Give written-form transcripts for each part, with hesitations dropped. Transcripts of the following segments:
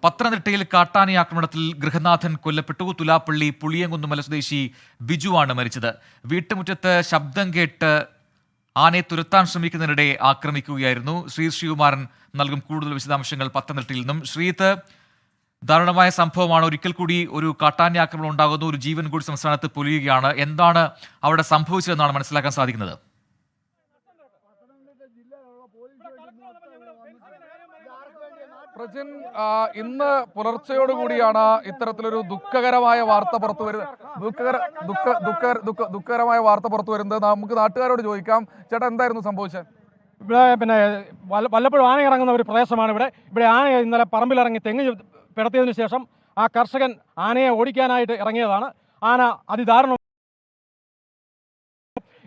പത്തനംതിട്ടയിൽ കാട്ടാന ആക്രമണത്തിൽ ഗൃഹനാഥൻ കൊല്ലപ്പെട്ടു. തുലാപ്പള്ളി പുളിയങ്കുന്നുമല സ്വദേശി ബിജുവാണ് മരിച്ചത്. വീട്ടുമുറ്റത്ത് ശബ്ദം കേട്ട് ആനയെ തുരത്താൻ ശ്രമിക്കുന്നതിനിടെ ആക്രമിക്കുകയായിരുന്നു. ശ്രീകുമാരൻ നൽകും കൂടുതൽ വിശദാംശങ്ങൾ പത്തനംതിട്ടയിൽ നിന്നും. ശ്രീത്ത്, ദാരുണമായ സംഭവമാണ്. ഒരിക്കൽ കൂടി ഒരു കാട്ടാന ആക്രമണം ഉണ്ടാകുന്നു. ഒരു ജീവൻ കൂടി സംസ്ഥാനത്ത് പൊലിയുകയാണ്. എന്താണ് അവിടെ സംഭവിച്ചതെന്നാണ് മനസ്സിലാക്കാൻ സാധിക്കുന്നത്? പ്രജിൻ, ഇന്ന് പുലർച്ചയോടുകൂടിയാണ് ഇത്തരത്തിലൊരു ദുഃഖകരമായ വാർത്ത പുറത്തു വരുന്നത്. നമുക്ക് നാട്ടുകാരോട് ചോദിക്കാം. ചേട്ടാ, എന്തായിരുന്നു സംഭവിച്ചത്? ഇവിടെ വല്ലപ്പോഴും ആന ഇറങ്ങുന്ന ഒരു പ്രദേശമാണ്. ഇവിടെ ആന ഇന്നലെ പറമ്പിലിറങ്ങി തെങ്ങ് പിടത്തിയതിനു ശേഷം ആ കർഷകൻ ആനയെ ഓടിക്കാനായിട്ട് ഇറങ്ങിയതാണ്. ആന അതിദാരുണം.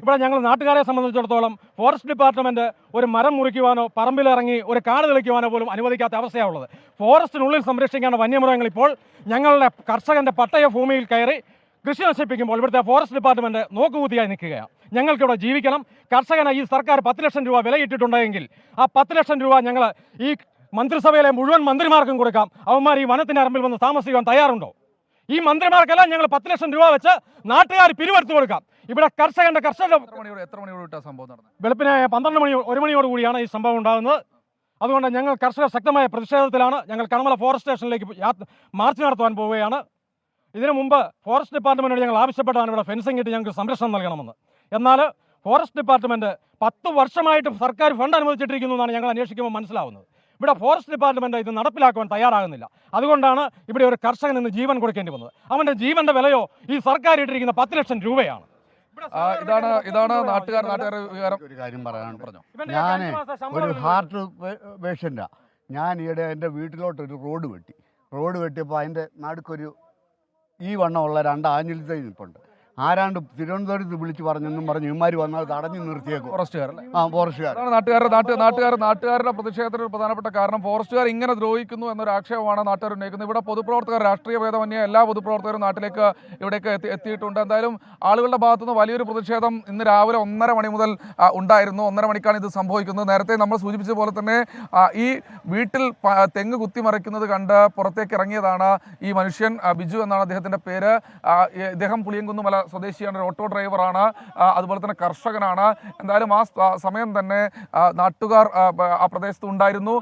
ഇവിടെ ഞങ്ങൾ നാട്ടുകാരെ സംബന്ധിച്ചിടത്തോളം ഫോറസ്റ്റ് ഡിപ്പാർട്ട്മെൻറ്റ് ഒരു മരം മുറിക്കുവാനോ പറമ്പിലിറങ്ങി ഒരു കാട് തെളിക്കുവാനോ പോലും അനുവദിക്കാത്ത അവസ്ഥയാണുള്ളത്. ഫോറസ്റ്റിനുള്ളിൽ സംരക്ഷിക്കേണ്ട വന്യമൃഗങ്ങൾ ഇപ്പോൾ ഞങ്ങളുടെ കർഷകൻ്റെ പട്ടയ ഭൂമിയിൽ കയറി കൃഷി നശിപ്പിക്കുമ്പോൾ ഇവിടുത്തെ ഫോറസ്റ്റ് ഡിപ്പാർട്ട്മെൻറ്റ് നോക്കുകുത്തിയായി നിൽക്കുകയാണ്. ഞങ്ങൾക്കിവിടെ ജീവിക്കണം. കർഷകന് ഈ സർക്കാർ 10 ലക്ഷം രൂപ വിലയിട്ടിട്ടുണ്ടെങ്കിൽ ആ 10 ലക്ഷം രൂപ ഞങ്ങൾ ഈ മന്ത്രിസഭയിലെ മുഴുവൻ മന്ത്രിമാർക്കും കൊടുക്കാം. അവന്മാർ ഈ വനത്തിൻ്റെ അറമ്പിൽ വന്ന് താമസിക്കുവാൻ തയ്യാറുണ്ടോ? ഈ മന്ത്രിമാർക്കെല്ലാം ഞങ്ങൾ 10 ലക്ഷം രൂപ വെച്ച് നാട്ടുകാർ പിരിവെടുത്തു കൊടുക്കാം. ഇവിടെ എത്ര മണിയോട് സംഭവം നടന്നത്? വെളുപ്പിനെ 12 മണി 1 മണിയോട് കൂടിയാണ് ഈ സംഭവം ഉണ്ടാകുന്നത്. അതുകൊണ്ട് ഞങ്ങൾ കർഷകർ ശക്തമായ പ്രതിഷേധത്തിലാണ്. ഞങ്ങൾ കണമല ഫോറസ്റ്റ് സ്റ്റേഷനിലേക്ക് മാർച്ച് നടത്തുവാൻ പോവുകയാണ്. ഇതിനു മുമ്പ് ഫോറസ്റ്റ് ഡിപ്പാർട്ട്മെൻറ്റോട് ഞങ്ങൾ ആവശ്യപ്പെട്ടാണ് ഇവിടെ ഫെൻസിംഗ് ഇട്ട് ഞങ്ങൾക്ക് സംരക്ഷണം നൽകണമെന്ന്. എന്നാൽ ഫോറസ്റ്റ് ഡിപ്പാർട്ട്മെൻറ്റ് 10 വർഷമായിട്ട് സർക്കാർ ഫണ്ട് അനുവദിച്ചിട്ടിരിക്കുന്നു എന്നാണ് ഞങ്ങൾ അന്വേഷിക്കുമ്പോൾ മനസ്സിലാവുന്നത്. ഇവിടെ ഫോറസ്റ്റ് ഡിപ്പാർട്ട്മെൻറ്റ് ഇത് നടപ്പിലാക്കുവാൻ തയ്യാറാകുന്നില്ല. അതുകൊണ്ടാണ് ഇവിടെ ഒരു കർഷകൻ ഇന്ന് ജീവൻ കൊടുക്കേണ്ടി വന്നത്. അവൻ്റെ ജീവൻ്റെ വിലയോ ഈ സർക്കാർ ഇട്ടിരിക്കുന്ന 10 ലക്ഷം രൂപയാണ്. ഇതാണ് നാട്ടുകാർ ഒരു കാര്യം പറയാനാണ് പറഞ്ഞു. ഞാൻ ഒരു ഹാർട്ട് പേഷ്യൻ്റാണ്. ഞാൻ ഈയിടെ എൻ്റെ വീട്ടിലോട്ടൊരു റോഡ് വെട്ടിയപ്പോൾ അതിൻ്റെ നടുക്കൊരു ഈ വണ്ണമുള്ള 2 ആഞ്ഞിലി തൈ നിൽപ്പുണ്ട്. ആരാണ്ട് തിരുവനന്തപുരത്ത് വിളിച്ച് പറഞ്ഞെന്നും പറഞ്ഞ് ഇവന്മാർ വന്നാൽ തടഞ്ഞു നിർത്തിയേക്കും. നാട്ടുകാരുടെ പ്രതിഷേധത്തിന് ഒരു പ്രധാനപ്പെട്ട കാരണം ഫോറസ്റ്റുകാർ ഇങ്ങനെ ദ്രോഹിക്കുന്നു എന്നൊരു ആക്ഷേപമാണ് നാട്ടുകാർ ഉന്നയിക്കുന്നത്. ഇവിടെ പൊതുപ്രവർത്തകർ, രാഷ്ട്രീയ ഭേദമന്യേ എല്ലാ പൊതുപ്രവർത്തകരും ഇവിടേക്ക് എത്തിയിട്ടുണ്ട്. എന്തായാലും ആളുകളുടെ ഭാഗത്തുനിന്ന് വലിയൊരു പ്രതിഷേധം ഇന്ന് രാവിലെ 1:30 മണി മുതൽ ഉണ്ടായിരുന്നു. 1:30 മണിക്കാണ് ഇത് സംഭവിക്കുന്നത്. നേരത്തെ നമ്മൾ സൂചിപ്പിച്ച പോലെ തന്നെ ഈ വീട്ടിൽ തെങ്ങ് കുത്തിമറിക്കുന്നത് കണ്ട് പുറത്തേക്ക് ഇറങ്ങിയതാണ് ഈ മനുഷ്യൻ. ബിജു എന്നാണ് അദ്ദേഹത്തിൻ്റെ പേര്. ഇദ്ദേഹം പുളിയങ്കുന്നുമല സ്വദേശിയാണ്, ഒരു ഓട്ടോ ഡ്രൈവറാണ്, അതുപോലെ തന്നെ കർഷകനാണ്. എന്തായാലും ആ സമയം തന്നെ നാട്ടുകാർ ആ പ്രദേശത്ത് ഉണ്ടായിരുന്നു.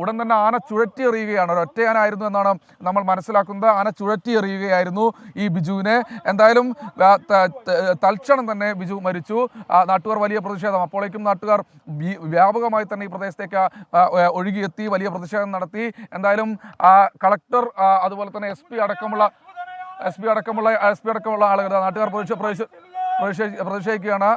ഉടൻ തന്നെ ആന ചുഴറ്റി എറിയുകയാണ്. ഒരു ഒറ്റയാനായിരുന്നു എന്നാണ് നമ്മൾ മനസ്സിലാക്കുന്നത്. ആന ചുഴറ്റി എറിയുകയായിരുന്നു ഈ ബിജുവിനെ. എന്തായാലും തൽക്ഷണം തന്നെ ബിജു മരിച്ചു. നാട്ടുകാർ വലിയ പ്രതിഷേധം, അപ്പോഴേക്കും നാട്ടുകാർ വ്യാപകമായി തന്നെ ഈ പ്രദേശത്തേക്ക് ഒഴുകിയെത്തി വലിയ പ്രതിഷേധം നടത്തി. എന്തായാലും കളക്ടർ, അതുപോലെ തന്നെ എസ് പി അടക്കമുള്ള ആളുകൾ, നാട്ടുകാർ പ്രതിഷേധിക്കുകയാണ്.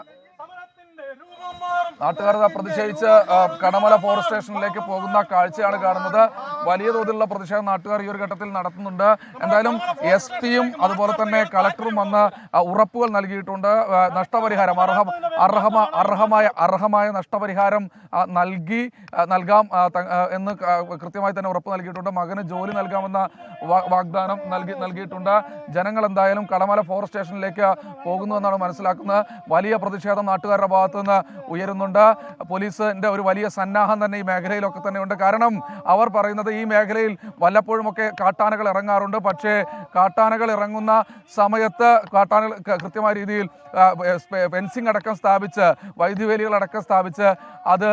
നാട്ടുകാർ പ്രതിഷേധിച്ച് കണമല ഫോറസ്റ്റ് സ്റ്റേഷനിലേക്ക് പോകുന്ന കാഴ്ചയാണ് കാണുന്നത്. വലിയ തോതിലുള്ള പ്രതിഷേധം നാട്ടുകാർ ഈ ഒരു ഘട്ടത്തിൽ നടത്തുന്നുണ്ട്. എന്തായാലും എസ് പിയും അതുപോലെ തന്നെ കളക്ടറും വന്ന് ഉറപ്പുകൾ നൽകിയിട്ടുണ്ട്. നഷ്ടപരിഹാരം അർഹമായ നഷ്ടപരിഹാരം നൽകാം എന്ന് കൃത്യമായി തന്നെ ഉറപ്പ് നൽകിയിട്ടുണ്ട്. മകന് ജോലി നൽകാമെന്ന വാഗ്ദാനം നൽകിയിട്ടുണ്ട്. ജനങ്ങൾ എന്തായാലും കണമല ഫോറസ്റ്റ് സ്റ്റേഷനിലേക്ക് പോകുന്നു എന്നാണ് മനസ്സിലാക്കുന്നത്. വലിയ പ്രതിഷേധം നാട്ടുകാരുടെ ഭാഗത്തു നിന്ന് ഉയരുന്നുണ്ട്. പോലീസിന്റെ ഒരു വലിയ സന്നാഹം തന്നെ ഈ മേഖലയിലൊക്കെ തന്നെ ഉണ്ട്. കാരണം അവർ പറയുന്നത് ഈ മേഖലയിൽ വല്ലപ്പോഴുമൊക്കെ കാട്ടാനകൾ ഇറങ്ങാറുണ്ട്. പക്ഷേ കാട്ടാനകൾ ഇറങ്ങുന്ന സമയത്ത് കാട്ടാനകൾ കൃത്യമായ രീതിയിൽ ഫെൻസിംഗ് അടക്കം സ്ഥാപിച്ച്, വൈദ്യുതിവേലികളടക്കം സ്ഥാപിച്ച് അത്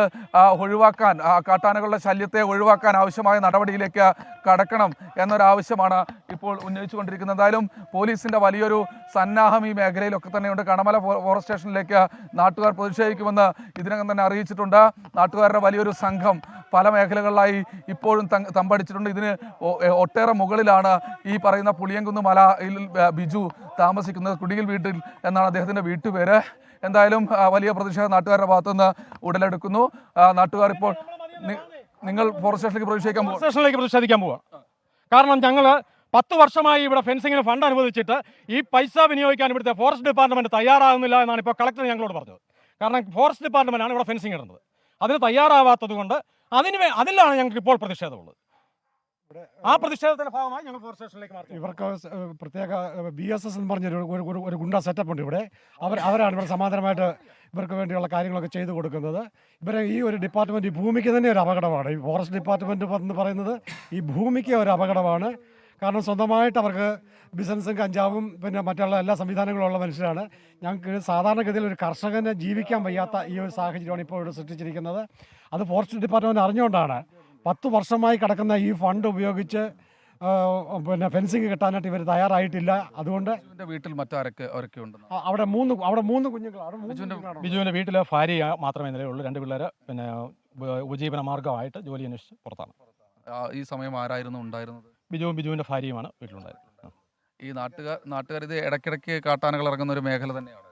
ഒഴിവാക്കാൻ, കാട്ടാനകളുടെ ശല്യത്തെ ഒഴിവാക്കാൻ ആവശ്യമായ നടപടിയിലേക്ക് കടക്കണം എന്നൊരാവശ്യമാണ് ഇപ്പോൾ ഉന്നയിച്ചുകൊണ്ടിരിക്കുന്നത്. എന്തായാലും പോലീസിന്റെ വലിയൊരു സന്നാഹം ഈ മേഖലയിലൊക്കെ തന്നെയുണ്ട്. കണമല ഫോറസ്റ്റ് സ്റ്റേഷനിലേക്ക് നാട്ടുകാർ പ്രതിഷേധിക്കുമെന്ന് ഇതിനകം തന്നെ അറിയിച്ചിട്ടുണ്ട്. നാട്ടുകാരുടെ വലിയൊരു സംഘം പല മേഖലകളിലായി ഇപ്പോഴും തമ്പടിച്ചിട്ടുണ്ട്. ഇതിന് ഒട്ടേറെ മുകളിലാണ് ഈ പറയുന്ന പുളിയങ്കുന്ന് മലയിൽ ബിജു താമസിക്കുന്നത്. കുടിയിൽ വീട്ടിൽ എന്നാണ് അദ്ദേഹത്തിൻ്റെ വീട്ടുപേര്. എന്തായാലും വലിയ പ്രതിഷേധം നാട്ടുകാരുടെ ഭാഗത്തുനിന്ന് ഉടലെടുക്കുന്നു. നാട്ടുകാർ ഇപ്പോൾ നിങ്ങൾ ഫോറസ്റ്റ് സ്റ്റേഷനിലേക്ക് പ്രതിഷേധിക്കാൻ പോവുക. കാരണം ഞങ്ങൾ 10 വർഷമായി ഇവിടെ ഫെൻസിങ്ങിന് ഫണ്ട് അനുവദിച്ചിട്ട് ഈ പൈസ വിനിയോഗിക്കാൻ ഇവിടുത്തെ ഫോറസ്റ്റ് ഡിപ്പാർട്ട്മെൻറ്റ് തയ്യാറാകുന്നില്ല എന്നാണ് ഇപ്പോൾ കളക്ടർ ഞങ്ങളോട് പറഞ്ഞത്. കാരണം ഫോറസ്റ്റ് ഡിപ്പാർട്ട്മെൻറ്റാണ് ഇവിടെ ഫെൻസിങ് ഇടുന്നത്. അതിന് തയ്യാറാവാത്തത് കൊണ്ട് അതിലാണ് ഞങ്ങൾക്ക് ഇപ്പോൾ പ്രതിഷേധമുള്ളത്. ആ പ്രതിഷേധത്തിന്റെ ഭാഗമായി ഞങ്ങൾ ഫോറസ്റ്റ് സ്റ്റേഷനിലേക്ക് മാറി. ഇവർക്ക് പ്രത്യേക BSS എന്ന് പറഞ്ഞൊരു ഒരു ഗുണ്ട സെറ്റപ്പ് ഉണ്ട് ഇവിടെ. അവരാണ് ഇവിടെ സമാന്തരമായിട്ട് ഇവർക്ക് വേണ്ടിയുള്ള കാര്യങ്ങളൊക്കെ ചെയ്തു കൊടുക്കുന്നത്. ഇവരെ ഈ ഒരു ഡിപ്പാർട്ട്മെൻറ്റ് ഈ ഭൂമിക്ക് തന്നെ ഒരു അപകടമാണ്. ഈ ഫോറസ്റ്റ് ഡിപ്പാർട്ട്മെൻറ്റ് എന്ന് പറയുന്നത് ഈ ഭൂമിക്ക് ഒരു അപകടമാണ്. കാരണം സ്വന്തമായിട്ട് അവർക്ക് ബിസിനസ്സും കഞ്ചാവും പിന്നെ മറ്റുള്ള എല്ലാ സംവിധാനങ്ങളും ഉള്ള മനുഷ്യരാണ്. ഞങ്ങൾക്ക് സാധാരണഗതിയിൽ ഒരു കർഷകന് ജീവിക്കാൻ വയ്യാത്ത ഈ ഒരു സാഹചര്യമാണ് ഇപ്പോൾ ഇവിടെ സൃഷ്ടിച്ചിരിക്കുന്നത്. അത് ഫോറസ്റ്റ് ഡിപ്പാർട്ട്മെൻറ്റ് അറിഞ്ഞുകൊണ്ടാണ് 10 വർഷമായി കിടക്കുന്ന ഈ ഫണ്ട് ഉപയോഗിച്ച് പിന്നെ ഫെൻസിങ് കെട്ടാനായിട്ട് ഇവർ തയ്യാറായിട്ടില്ല. അതുകൊണ്ട് വീട്ടിൽ മറ്റാരൊക്കെ ഉണ്ട്? അവിടെ മൂന്ന് കുഞ്ഞുങ്ങളാണ്. ബിജുവിന്റെ വീട്ടിലെ ഭാര്യ മാത്രമേ നിലയുള്ളൂ. 2 പിള്ളേർ പിന്നെ ഉപജീവന മാർഗമായിട്ട് ജോലി അന്വേഷിച്ച് പുറത്താണ്. ഈ സമയം ആരായിരുന്നു ഉണ്ടായിരുന്നത്? ബിജുവിന്റെ ഭാര്യയുമാണ് വീട്ടിലുണ്ടായിരുന്നത്. ഈ നാട്ടുകാർ ഇത് ഇടയ്ക്കിടയ്ക്ക് കാട്ടാനകൾ ഇറങ്ങുന്ന ഒരു മേഖല തന്നെയാണ്.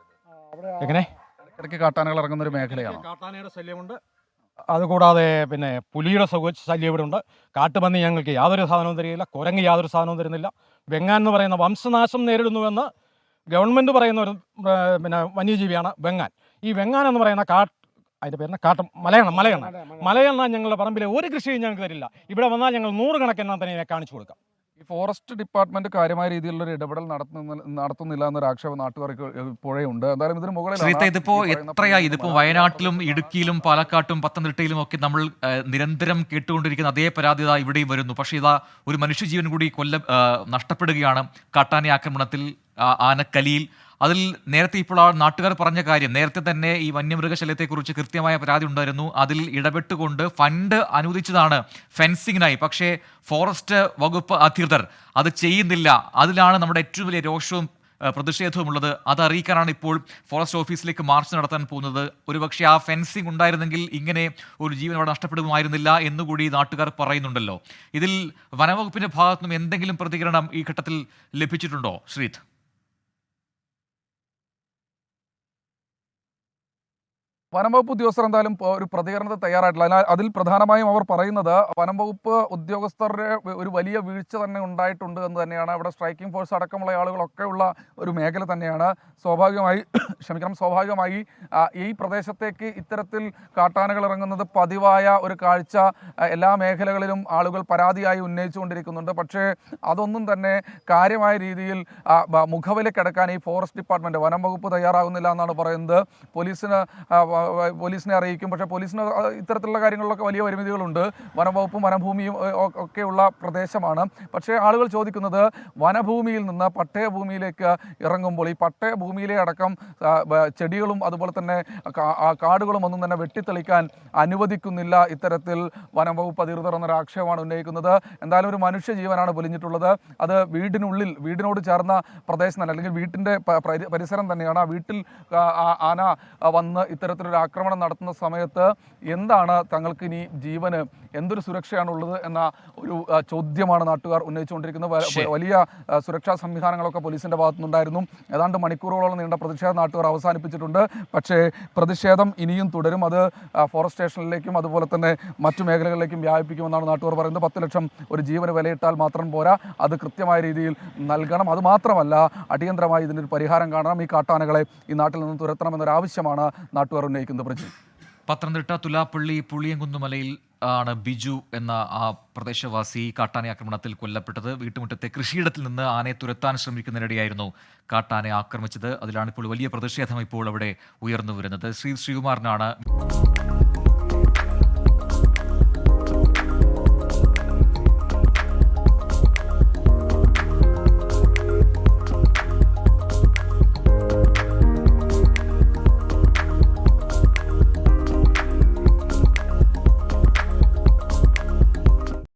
എങ്ങനെ? ഇടയ്ക്കിടയ്ക്ക് കാട്ടാനകൾ ഇറങ്ങുന്ന ഒരു മേഖലയാണ്. കാട്ടാനയുടെ ശല്യമുണ്ട്. അതുകൂടാതെ പിന്നെ പുലിയുടെ ശല്യം ഇവിടെ ഉണ്ട്. കാട്ടുപന്നി ഞങ്ങൾക്ക് യാതൊരു സാധനവും തരികയില്ല. കുരങ്ങ് യാതൊരു സാധനവും തരുന്നില്ല. വെങ്ങാൻ എന്ന് പറയുന്ന വംശനാശം നേരിടുന്നുവെന്ന് ഗവൺമെൻറ് പറയുന്ന ഒരു പിന്നെ വന്യജീവിയാണ് വെങ്ങാൻ. ഈ വെങ്ങാൻ എന്ന് പറയുന്ന അതിൻ്റെ പേരിന് മലയെണ്ണ ഞങ്ങളുടെ പറമ്പിലെ ഒരു കൃഷിയും ഞങ്ങൾക്ക് തരില്ല. ഇവിടെ വന്നാൽ ഞങ്ങൾ 100 കണക്കെണ്ണ തന്നെ കാണിച്ചു കൊടുക്കാം. ഈ ഫോറസ്റ്റ് ഡിപ്പാർട്ട്മെന്റ് കാര്യമായ രീതിയിലുള്ള ഒരു ഇടപെടൽ നടത്തുന്നില്ല എന്നൊരു ആക്ഷേപം നാട്ടുകാർക്ക് ഇപ്പോഴേ ഉണ്ട്. എന്തായാലും ഇതിന് മുകളിൽ ഇതിപ്പോ എത്രയായി? ഇതിപ്പോ വയനാട്ടിലും ഇടുക്കിയിലും പാലക്കാട്ടും പത്തനംതിട്ടയിലും ഒക്കെ നമ്മൾ നിരന്തരം കേട്ടുകൊണ്ടിരിക്കുന്ന അതേ പരാതി ഇവിടെയും വരുന്നു. പക്ഷേ ഇതാ ഒരു മനുഷ്യജീവൻ കൂടി നഷ്ടപ്പെടുകയാണ് കാട്ടാന ആക്രമണത്തിൽ ആനക്കലിയിൽ. അതിൽ നേരത്തെ ഇപ്പോൾ ആ നാട്ടുകാർ പറഞ്ഞ കാര്യം, നേരത്തെ തന്നെ ഈ വന്യമൃഗശല്യത്തെക്കുറിച്ച് കൃത്യമായ പരാതി ഉണ്ടായിരുന്നു. അതിൽ ഇടപെട്ടുകൊണ്ട് ഫണ്ട് അനുവദിച്ചതാണ് ഫെൻസിങ്ങിനായി. പക്ഷേ ഫോറസ്റ്റ് വകുപ്പ് അധികൃതർ അത് ചെയ്യുന്നില്ല. അതിലാണ് നമ്മുടെ ഏറ്റവും വലിയ രോഷവും പ്രതിഷേധവും ഉള്ളത്. അത് അറിയിക്കാനാണ് ഇപ്പോൾ ഫോറസ്റ്റ് ഓഫീസിലേക്ക് മാർച്ച് നടത്താൻ പോകുന്നത്. ഒരുപക്ഷെ ആ ഫെൻസിങ് ഉണ്ടായിരുന്നെങ്കിൽ ഇങ്ങനെ ഒരു ജീവൻ അവിടെ നഷ്ടപ്പെടുമായിരുന്നില്ല എന്നുകൂടി നാട്ടുകാർ പറയുന്നുണ്ടല്ലോ. ഇതിൽ വനവകുപ്പിന്റെ ഭാഗത്തുനിന്നും എന്തെങ്കിലും പ്രതികരണം ഈ ഘട്ടത്തിൽ ലഭിച്ചിട്ടുണ്ടോ ശ്രീത്? വനംവകുപ്പ് ഉദ്യോഗസ്ഥർ എന്തായാലും ഒരു പ്രതികരണത്തിൽ തയ്യാറായിട്ടില്ല. അതിൽ പ്രധാനമായും അവർ പറയുന്നത് വനംവകുപ്പ് ഉദ്യോഗസ്ഥരുടെ ഒരു വലിയ വീഴ്ച തന്നെ ഉണ്ടായിട്ടുണ്ട് എന്ന് തന്നെയാണ്. ഇവിടെ സ്ട്രൈക്കിംഗ് ഫോഴ്സ് അടക്കമുള്ള ആളുകളൊക്കെ ഉള്ള ഒരു മേഖല തന്നെയാണ്. സ്വാഭാവികമായി ഈ പ്രദേശത്തേക്ക് ഇത്തരത്തിൽ കാട്ടാനകൾ ഇറങ്ങുന്നത് പതിവായ ഒരു കാഴ്ച എല്ലാ മേഖലകളിലും ആളുകൾ പരാതിയായി ഉന്നയിച്ചുകൊണ്ടിരിക്കുന്നുണ്ട്. പക്ഷേ അതൊന്നും തന്നെ കാര്യമായ രീതിയിൽ മുഖവിലക്കെടുക്കാൻ ഈ ഫോറസ്റ്റ് ഡിപ്പാർട്ട്മെൻറ്റ് വനംവകുപ്പ് തയ്യാറാകുന്നില്ല എന്നാണ് പറയുന്നത്. പോലീസിനെ അറിയിക്കും. പക്ഷേ പോലീസിന് ഇത്തരത്തിലുള്ള കാര്യങ്ങളിലൊക്കെ വലിയ പരിമിതികളുണ്ട്. വനംവകുപ്പും വനഭൂമിയും ഒക്കെയുള്ള പ്രദേശമാണ്. പക്ഷേ ആളുകൾ ചോദിക്കുന്നത് വനഭൂമിയിൽ നിന്ന് പട്ടയഭൂമിയിലേക്ക് ഇറങ്ങുമ്പോൾ ഈ പട്ടയഭൂമിയിലെ അടക്കം ചെടികളും അതുപോലെ തന്നെ കാടുകളും ഒന്നും തന്നെ വെട്ടിത്തെളിക്കാൻ അനുവദിക്കുന്നില്ല ഇത്തരത്തിൽ വനംവകുപ്പ് അധികൃതർ എന്നൊരു ആക്ഷേപമാണ് ഉന്നയിക്കുന്നത്. എന്തായാലും ഒരു മനുഷ്യജീവനാണ് പൊലിഞ്ഞിട്ടുള്ളത്. അത് വീടിനോട് ചേർന്ന പ്രദേശം തന്നെ, അല്ലെങ്കിൽ വീട്ടിൻ്റെ പരിസരം തന്നെയാണ്. ആ വീട്ടിൽ ആന വന്ന് ഇത്തരത്തിലൊരു ആക്രമണം നടത്തുന്ന സമയത്ത് എന്താണ് തങ്ങൾക്ക് ഇനി ജീവന് എന്തൊരു സുരക്ഷയാണുള്ളത് എന്ന ഒരു ചോദ്യമാണ് നാട്ടുകാർ ഉന്നയിച്ചുകൊണ്ടിരിക്കുന്നത്. വലിയ സുരക്ഷാ സംവിധാനങ്ങളൊക്കെ പോലീസിൻ്റെ ഭാഗത്തുനിന്നുണ്ടായിരുന്നു. ഏതാണ്ട് മണിക്കൂറുകളോളം നീണ്ട പ്രതിഷേധം നാട്ടുകാർ അവസാനിപ്പിച്ചിട്ടുണ്ട്. പക്ഷേ പ്രതിഷേധം ഇനിയും തുടരും. അത് ഫോറസ്റ്റ് സ്റ്റേഷനിലേക്കും അതുപോലെ തന്നെ മറ്റു മേഖലകളിലേക്കും വ്യാപിപ്പിക്കുമെന്നാണ് നാട്ടുകാർ പറയുന്നത്. 10 ലക്ഷം ഒരു ജീവന് വിലയിട്ടാൽ മാത്രം പോരാ, അത് കൃത്യമായ രീതിയിൽ നൽകണം. അതുമാത്രമല്ല, അടിയന്തരമായി ഇതിനൊരു പരിഹാരം കാണണം. ഈ കാട്ടാനകളെ ഈ നാട്ടിൽ നിന്ന് തുരത്തണമെന്നൊരാവശ്യമാണ് നാട്ടുകാർ ഉന്നയിക്കുന്നത്. പത്തനംതിട്ട തുലാപ്പള്ളി പുളിയങ്കുന്നുമലയിൽ ആണ് ബിജു എന്ന ആ പ്രദേശവാസി കാട്ടാന ആക്രമണത്തിൽ കൊല്ലപ്പെട്ടത്. വീട്ടുമുറ്റത്തെ കൃഷിയിടത്തിൽ നിന്ന് ആനയെ തുരത്താൻ ശ്രമിക്കുന്നതിനിടെയായിരുന്നു കാട്ടാനെ ആക്രമിച്ചത്. അതിലാണ് ഇപ്പോൾ വലിയ പ്രതിഷേധം ഇപ്പോൾ അവിടെ ഉയർന്നു വരുന്നത്. ശ്രീകുമാറിനാണ്